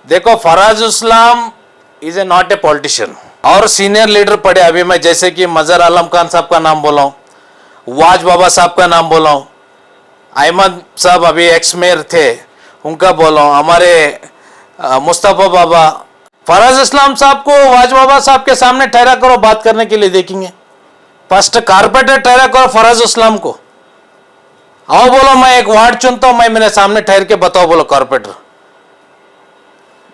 देखो, Faraz Islam is a not a politician और senior leader पड़े अभी मैं, जैसे कि मजहर आलम खान साहब का नाम बोला हूँ, वाज बाबा साहब का नाम बोला हूँ, अहमद साहब अभी एक्स मेयर थे उनका बोला हूँ, हमारे मुस्तफ़ा बाबा। फराज इस्लाम साहब को वाज बाबा साहब के सामने ठहरा करो, बात करने के लिए देखेंगे। फर्स्ट कारपेटर ठहरा करो फराज इस्लाम को, आओ बोलो मैं एक वार्ड चुनता हूं, मैं मेरे सामने ठहर के बताओ, बोलो कारपेटर।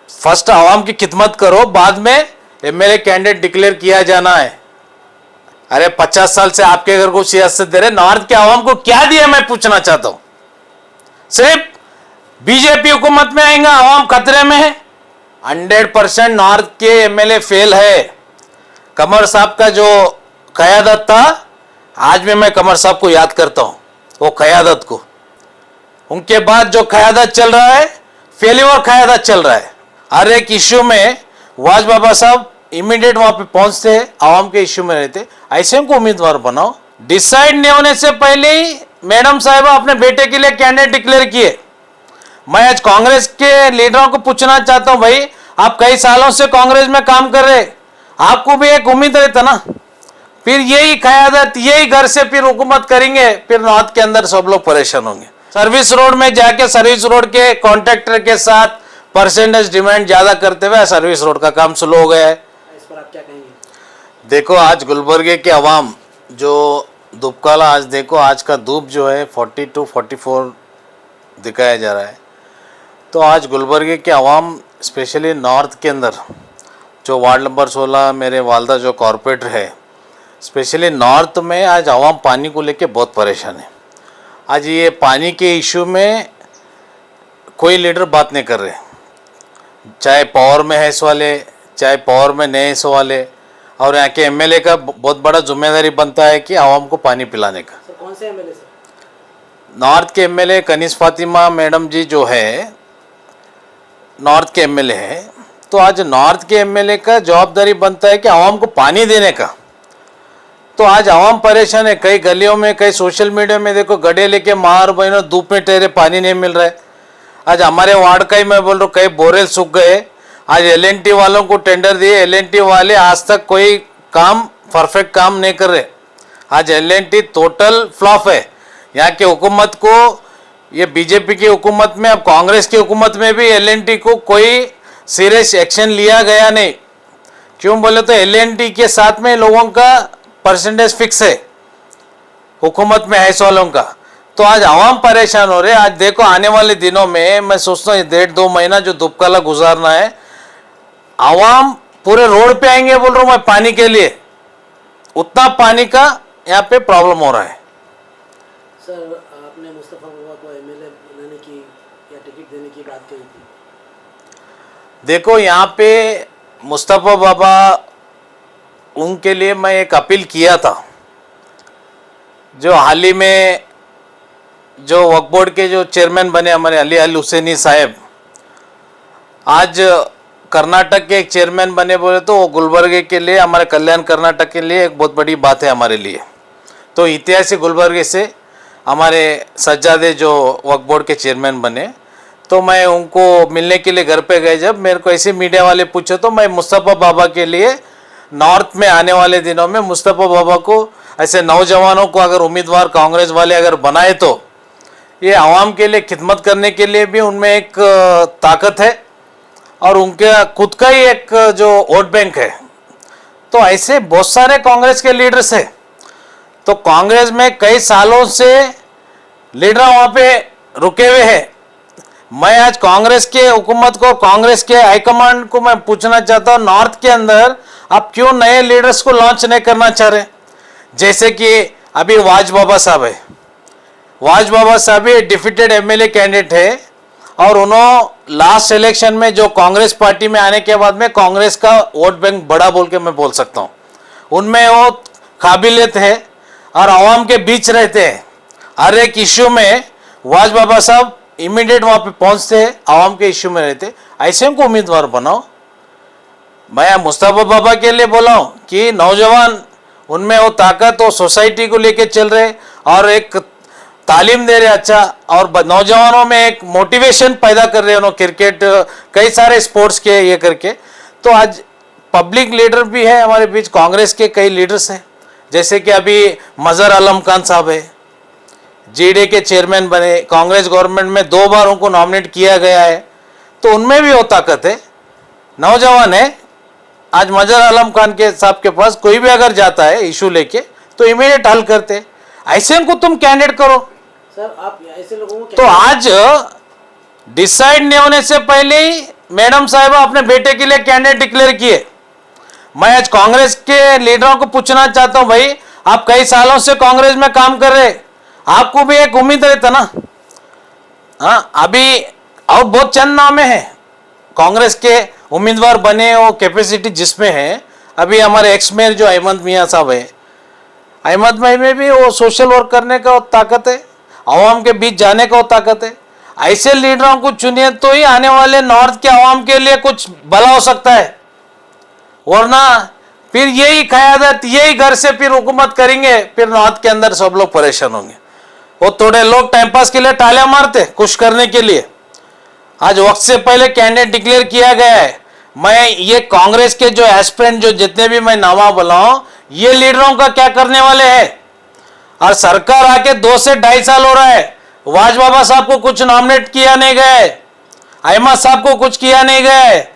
फर्स्ट आवाम की खिदमत करो, बाद में एमएलए कैंडिडेट डिक्लेयर किया जाना है। अरे 50 साल से आपके घर को सियासत दे रहे, नॉर्थ के आवाम को क्या दिया मैं पूछना चाहता हूं। सिर्फ बीजेपी हुकूमत में आएगा, आवाम खतरे में है। 100% नॉर्थ के एमएलए फेल है। कमर साहब का जो क़यादत था, आज भी मैं कमर साहब को याद करता हूं, वो क़यादत को। उनके बाद जो क़यादत चल रहा है, फेल्योर क़यादत चल रहा है। हर एक इश्यू में वाज बाबा साहब इमीडिएट वहां पे पहुंचते, आवाम के इश्यू में रहते। ऐसे उनको उम्मीदवार बनाओ। डिसाइड नहीं होने से पहले ही मैडम साहिबा अपने बेटे के लिए कैंडिडेट डिक्लेयर किए। मैं आज कांग्रेस के लीडरों को पूछना चाहता हूं, भाई आप कई सालों से कांग्रेस में काम कर रहे, आपको भी एक उम्मीद रहता ना, फिर यही क़यादत यही घर से फिर हुकूमत करेंगे, फिर नॉर्थ के अंदर सब लोग परेशान होंगे। सर्विस रोड में जाके सर्विस रोड के कॉन्ट्रैक्टर के साथ परसेंटेज डिमांड ज्यादा करते हुए सर्विस रोड का काम स्लो हो गया है। इस पर आप क्या कहेंगे? देखो, आज गुलबर्गे के अवाम जो धूपकाला, आज देखो आज का धूप जो है 40 to 44 दिखाया जा रहा है। तो आज गुलबर्गे के अवाम स्पेशली नॉर्थ के अंदर जो वार्ड नंबर 16 मेरे वालदा जो कॉरपोरेटर है, स्पेशली नॉर्थ में आज अवाम पानी को लेके बहुत परेशान है। आज ये पानी के इशू में कोई लीडर बात नहीं कर रहे, चाहे पावर में है इस वाले, चाहे पावर में नहीं इस वाले। और यहाँ के एमएलए का बहुत बड़ा जिम्मेदारी बनता है कि आवाम को पानी पिलाने का। सर कौन से एमएलए सर? नॉर्थ के एमएलए कनीस फातिमा मैडम जी जो है नॉर्थ के एमएलए है। तो आज नॉर्थ के एमएलए का जवाबदारी बनता है कि आवाम को पानी देने का। तो आज आवाम परेशान है। कई गलियों में, कई सोशल मीडिया में देखो गड्ढे लेके मार बहनों धूप में ठहरे, पानी नहीं मिल रहा है। आज हमारे वार्ड का ही मैं बोल रहा हूँ, कई बोरेल सूख गए। आज एलएनटी वालों को टेंडर दिए, एलएनटी वाले आज तक कोई काम परफेक्ट काम नहीं कर रहे। आज एलएनटी टोटल फ्लॉप है। यहाँ के हुकूमत को, ये बीजेपी की हुकूमत में, अब कांग्रेस की हुकूमत में भी एलएनटी को कोई सीरियस एक्शन लिया गया नहीं। क्यों बोले तो एलएनटी के साथ में लोगों का परसेंटेज फिक्स है हुकूमत में है वालों का। तो आज आवाम परेशान हो रहे। आज देखो आने वाले दिनों में मैं सोचता हूँ 1.5-2 महीना जो धूपकाला गुजारना है, आवाम पूरे रोड पे आएंगे बोल रहा हूँ मैं पानी के लिए। उतना पानी का यहाँ पे प्रॉब्लम हो रहा है। सर आपने मुस्तफ़ा बाबा को एमएलए बनाने की या टिकट देने की बात कही थी। देखो यहाँ पे मुस्तफ़ा बाबा, उनके लिए मैं एक अपील किया था। जो हाल ही में जो वक्फ बोर्ड के जो चेयरमैन बने हमारे अली अल हुसैनी साहब, आज कर्नाटक के एक चेयरमैन बने बोले तो वो गुलबर्गे के लिए, हमारे कल्याण कर्नाटक के लिए एक बहुत बड़ी बात है हमारे लिए। तो इतिहास गुलबर्गे से हमारे सज्जादे जो वक्फ बोर्ड के चेयरमैन बने, तो मैं उनको मिलने के लिए घर पे गए। जब मेरे को ऐसे मीडिया वाले पूछे तो मैं मुस्तफ़ा बाबा के लिए नॉर्थ में आने वाले दिनों में मुस्तफ़ा बाबा को, ऐसे नौजवानों को अगर उम्मीदवार कांग्रेस वाले अगर बनाए तो ये आवाम के लिए खिदमत करने के लिए भी उनमें एक ताकत है और उनके खुद का ही एक जो वोट बैंक है। तो ऐसे बहुत सारे कांग्रेस के लीडर्स है। तो कांग्रेस में कई सालों से लीडर वहाँ पे रुके हुए हैं। मैं आज कांग्रेस के हुकूमत को, कांग्रेस के हाईकमांड को मैं पूछना चाहता हूँ, नॉर्थ के अंदर आप क्यों नए लीडर्स को लॉन्च नहीं करना चाह रहे? जैसे कि अभी वाज बाबा साहब है। वाज बाबा साहब भी डिफीटेड एमएलए कैंडिडेट है और उन्होंने लास्ट इलेक्शन में जो कांग्रेस पार्टी में आने के बाद में कांग्रेस का वोट बैंक बड़ा बोल के मैं बोल सकता हूँ। उनमें वो काबिलियत है और आवाम के बीच रहते हैं। हर एक इश्यू में वाज बाबा साहब इमीडिएट वहाँ पे पहुँचते हैं, आवाम के इश्यू में रहते। ऐसे उनको उम्मीदवार बनाओ। मैं मुस्तफ़ा बाबा के लिए बोला हूँ कि नौजवान, उनमें वो ताकत, वो सोसाइटी को लेके चल रहे और एक तालीम दे रहे अच्छा, और नौजवानों में एक मोटिवेशन पैदा कर रहे हैं उन्होंने, क्रिकेट कई सारे स्पोर्ट्स के ये करके। तो आज पब्लिक लीडर भी है हमारे बीच, कांग्रेस के कई लीडर्स हैं, जैसे कि अभी मजहर आलम खान साहब है, जीडे के चेयरमैन बने, कांग्रेस गवर्नमेंट में 2 बार उनको नॉमिनेट किया गया है, तो उनमें भी वो ताकत है, नौजवान है। आज मजहर आलम खान के साहब के पास कोई भी अगर जाता है इशू लेके तो इमीडिएट हल करते, ऐसे को तुम कैंडिडेट करो। सर आप ऐसे लोगों को तो आज डिसाइड नहीं होने से पहले ही मैडम साहिबा अपने बेटे के लिए कैंडिडेट डिक्लेयर किए। मैं आज कांग्रेस के लीडरों को पूछना चाहता हूं, भाई आप कई सालों से कांग्रेस में काम कर रहे, आपको भी एक उम्मीद रहता ना। हाँ, अभी और बहुत चंद नामे हैं कांग्रेस के उम्मीदवार बने, वो कैपेसिटी जिसमें है। अभी हमारे एक्स मेयर जो अहमद मियाँ साहब है, अहमद भाई में भी वो सोशल वर्क करने का ताकत है, आवाम के बीच जाने का ताकत है। ऐसे लीडरों को चुनिए तो ही आने वाले नॉर्थ के आवाम के लिए कुछ भला हो सकता है, वरना फिर यही क़यादत, यही घर से फिर हुकूमत करेंगे, फिर नॉर्थ के अंदर सब लोग परेशान होंगे। वो थोड़े लोग टाइम पास के लिए टालियां मारते खुश करने के लिए। आज वक्त से पहले कैंडिडेट डिक्लेयर किया गया है। मैं ये कांग्रेस के जो एस्पिरेंट जो जितने भी मैं नामा बुलाऊं, ये लीडरों का क्या करने वाले हैं। और सरकार आके 2 से 2.5 साल हो रहा है, वाज बाबा साहब को कुछ नॉमिनेट किया नहीं गए, अहमद साहब को कुछ किया नहीं गए,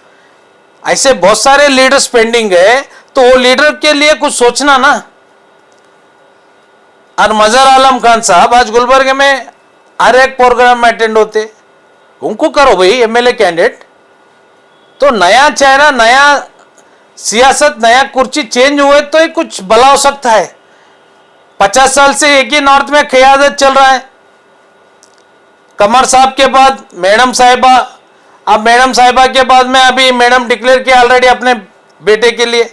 ऐसे बहुत सारे लीडर्स पेंडिंग है। तो वो लीडर के लिए कुछ सोचना ना। और मजहर आलम खान साहब आज गुलबर्ग में हर एक प्रोग्राम में अटेंड होते, उनको करो भाई एमएलए कैंडिडेट। तो नया चेहरा, नया सियासत, नया कुर्सी चेंज हुए तो ही कुछ भला हो सकता है। 50 साल से एक ही नॉर्थ में क़यादत चल रहा है, कमर साहब के बाद मैडम साहिबा, अब मैडम साहिबा के बाद में अभी मैडम डिक्लेयर किया ऑलरेडी अपने बेटे के लिए।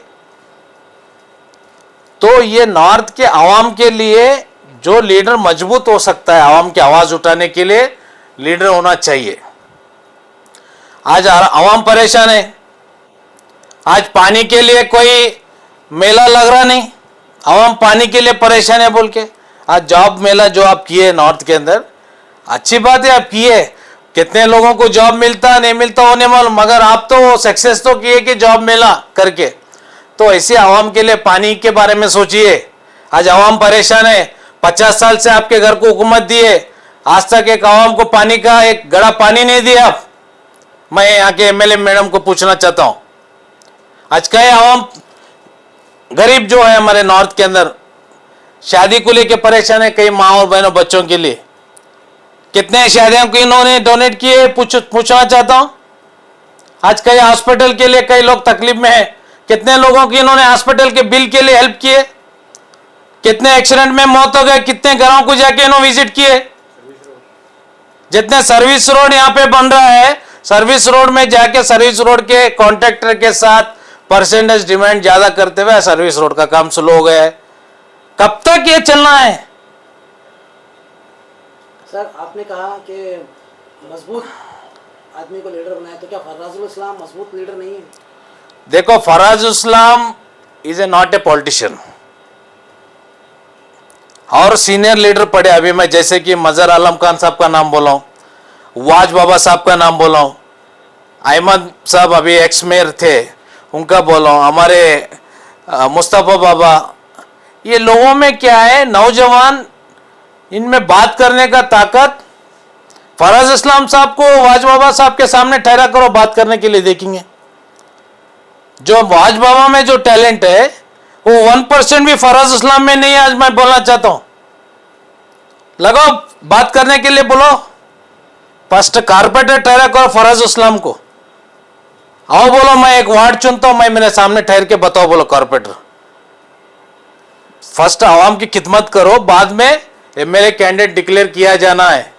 तो ये नॉर्थ के आवाम के लिए जो लीडर मजबूत हो सकता है, आवाम की आवाज उठाने के लिए लीडर होना चाहिए। आज आवाम परेशान है, आज पानी के लिए कोई मेला लग रहा नहीं, आवाम पानी के लिए परेशान है बोल के। आज जॉब मेला जो आप किए नॉर्थ के अंदर, अच्छी बात है आप किए, कितने लोगों को जॉब मिलता नहीं मिलता होने मालूम, मगर आप तो सक्सेस तो किए कि जॉब मेला करके। तो ऐसे आवाम के लिए पानी के बारे में सोचिए। आज आवाम परेशान है, 50 साल से आपके घर को हुकूमत दिए, आज तक एक आवाम को पानी का एक गड़ा पानी नहीं दिया आप। मैं यहाँ के एमएलए मैडम को पूछना चाहता हूँ, आज कई आवाम गरीब जो है हमारे नॉर्थ के अंदर शादी को लेके परेशान है, कई माँ और बहनों बच्चों के लिए कितने शादियों को इन्होंने डोनेट किए पूछना चाहता हूँ। आज कई हॉस्पिटल के लिए कई लोग तकलीफ में है, कितने लोगों की इन्होंने हॉस्पिटल के बिल के लिए हेल्प किए, कितने एक्सीडेंट में मौत हो गए, कितने घरों को जाके इन्होंने विजिट किए। जितने सर्विस रोड यहाँ पे बन रहा है, सर्विस रोड में जाके सर्विस रोड के कॉन्ट्रैक्टर के साथ परसेंटेज डिमांड ज्यादा करते हुए सर्विस रोड का काम स्लो हो गया है। कब तक ये चलना है। सर आपने कहा कि मजबूत आदमी को लीडर बनाए, तो क्या फराजुल इस्लाम मजबूत लीडर नहीं है? देखो, Farazul Islam is a not a politician, और सीनियर लीडर पड़े अभी मैं, जैसे कि मजहर आलम खान साहब का नाम बोला हूं, वाज बाबा साहब का नाम बोला हूं, अहमद साहब अभी एक्स मेयर थे उनका बोला हूं, हमारे मुस्तफा बाबा। ये लोगों में क्या है, नौजवान, इनमें बात करने का ताकत। फराज इस्लाम साहब को वाज बाबा साहब के सामने ठहरा करो, बात करने के लिए देखेंगे। जो वाज बाबा में जो टैलेंट है वो 1% भी फराज इस्लाम में नहीं है। आज मैं बोलना चाहता हूं, लगाओ बात करने के लिए, बोलो फर्स्ट कारपेटर ठहरा करो फराज इस्लाम को, आओ बोलो मैं एक वार्ड चुनता हूं, मैं मेरे सामने ठहर के बताओ, बोलो कारपेटर। फर्स्ट आवाम की खिदमत करो, बाद में एमएलए कैंडिडेट डिक्लेयर किया जाना है।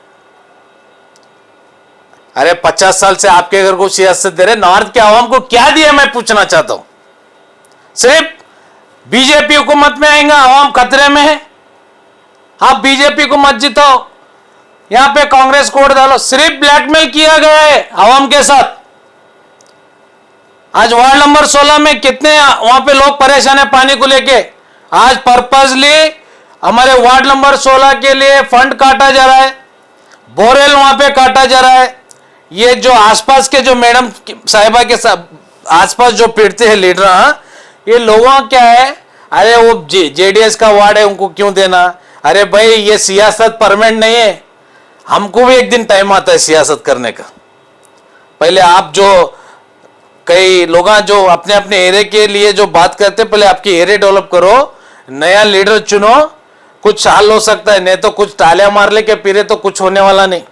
अरे 50 साल से आपके घर को सियासत दे रहे, नॉर्थ के आवाम को क्या दिया मैं पूछना चाहता हूं। सिर्फ बीजेपी हुकूमत में आएगा, आवाम खतरे में है। आप बीजेपी को मत जिताओ, यहां पे कांग्रेस को वोट डालो। सिर्फ ब्लैकमेल किया गया है आवाम के साथ। आज वार्ड नंबर 16 में कितने वहां पे लोग परेशान है पानी को लेके। आज पर्पसली हमारे वार्ड नंबर 16 के लिए फंड काटा जा रहा है, बोरेल वहां पे काटा जा रहा है। ये जो आसपास के जो मैडम साहिबा के आसपास जो पीड़ते हैं लीडर, ये लोगों क्या है, अरे वो जेडीएस का वार्ड है उनको क्यों देना। अरे भाई ये सियासत परमानेंट नहीं है, हमको भी एक दिन टाइम आता है सियासत करने का। पहले आप जो कई लोग जो अपने अपने एरिया के लिए जो बात करते हैं, पहले आपकी एरिया डेवलप करो, नया लीडर चुनो, कुछ हाल हो सकता है। नहीं तो कुछ टालियां मार ले के पीरे तो कुछ होने वाला नहीं।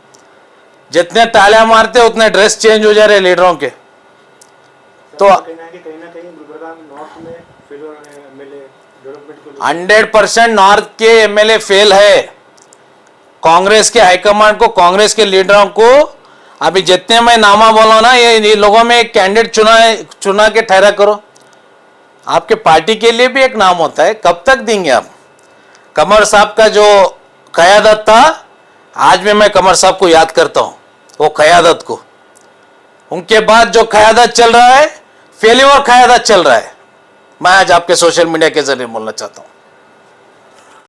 जितने टालियां मारते उतने ड्रेस चेंज हो जा रहे लीडरों के। तो कहीं ना कहीं गुलबर्गा नॉर्थ में फेलियर है एमएलए डेवलपमेंट को 100% नॉर्थ के एमएलए फेल है। कांग्रेस के हाईकमांड को, कांग्रेस के लीडरों को, अभी जितने मैं नामा बोला ना, ये लोगों में एक कैंडिडेट चुना के ठहरा करो। आपके पार्टी के लिए भी एक नाम होता है, कब तक देंगे आप। कमर साहब का जो क़यादत था, आज भी मैं कमर साहब को याद करता हूं, वो क़यादत को। उनके बाद जो क़यादत चल रहा है, फेल्योर क़यादत चल रहा है। मैं आज आपके सोशल मीडिया के जरिए बोलना चाहता हूं।